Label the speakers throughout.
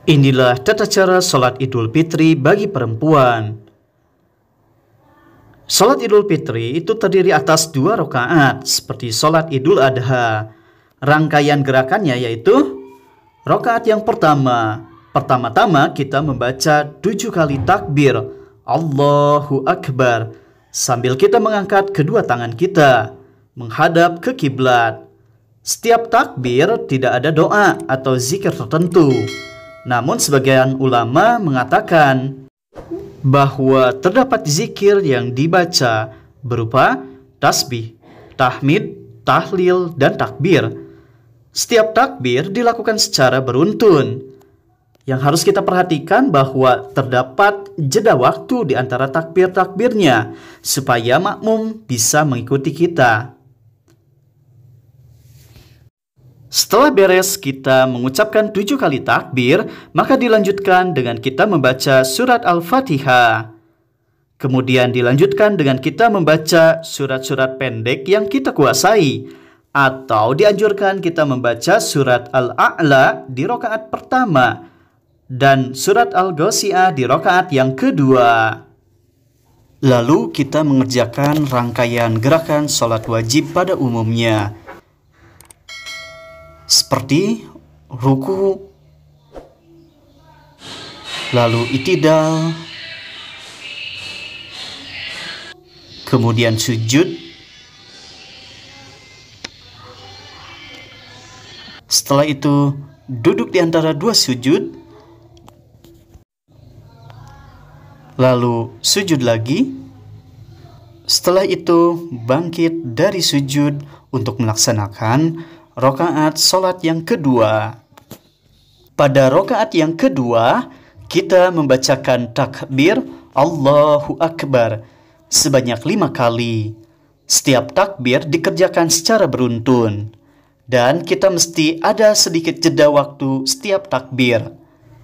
Speaker 1: Inilah tata cara sholat Idul Fitri bagi perempuan. Sholat Idul Fitri itu terdiri atas 2 rakaat, seperti sholat Idul Adha. Rangkaian gerakannya yaitu, rakaat yang pertama-tama kita membaca 7 kali takbir, Allahu Akbar, sambil kita mengangkat kedua tangan kita, menghadap ke kiblat. Setiap takbir tidak ada doa atau zikir tertentu. Namun sebagian ulama mengatakan bahwa terdapat zikir yang dibaca berupa tasbih, tahmid, tahlil, dan takbir. Setiap takbir dilakukan secara beruntun. Yang harus kita perhatikan bahwa terdapat jeda waktu di antara takbir-takbirnya supaya makmum bisa mengikuti kita. Setelah beres kita mengucapkan 7 kali takbir, maka dilanjutkan dengan kita membaca surat Al-Fatihah. Kemudian dilanjutkan dengan kita membaca surat-surat pendek yang kita kuasai. Atau dianjurkan kita membaca surat Al-A'la di rakaat pertama dan surat Al-Ghasiyah di rakaat yang kedua. Lalu kita mengerjakan rangkaian gerakan sholat wajib pada umumnya, seperti ruku, lalu i'tidal, kemudian sujud, setelah itu duduk di antara 2 sujud, lalu sujud lagi, setelah itu bangkit dari sujud untuk melaksanakan rakaat sholat yang kedua. Pada rakaat yang kedua, kita membacakan takbir Allahu Akbar sebanyak 5 kali. Setiap takbir dikerjakan secara beruntun. Dan kita mesti ada sedikit jeda waktu setiap takbir,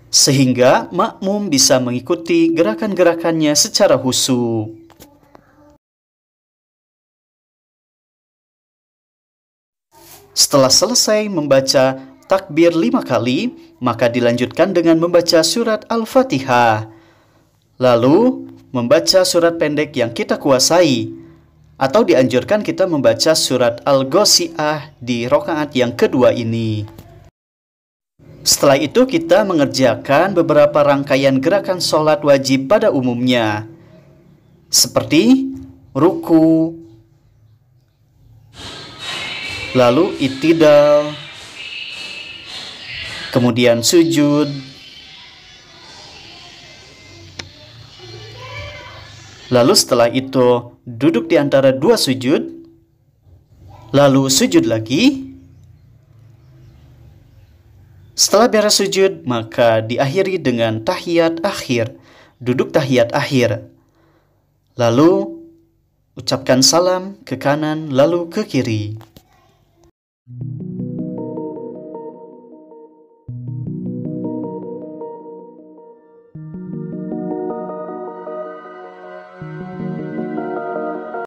Speaker 1: sehingga makmum bisa mengikuti gerakan-gerakannya secara khusyuk. Setelah selesai membaca takbir 5 kali, maka dilanjutkan dengan membaca surat Al-Fatihah. Lalu membaca surat pendek yang kita kuasai, atau dianjurkan kita membaca surat Al-Ghasiyah di rakaat yang kedua ini. Setelah itu kita mengerjakan beberapa rangkaian gerakan sholat wajib pada umumnya, seperti ruku, lalu i'tidal, kemudian sujud, lalu setelah itu duduk di antara 2 sujud, lalu sujud lagi. Setelah beres sujud, maka diakhiri dengan tahiyat akhir, duduk tahiyat akhir. Lalu ucapkan salam ke kanan lalu ke kiri.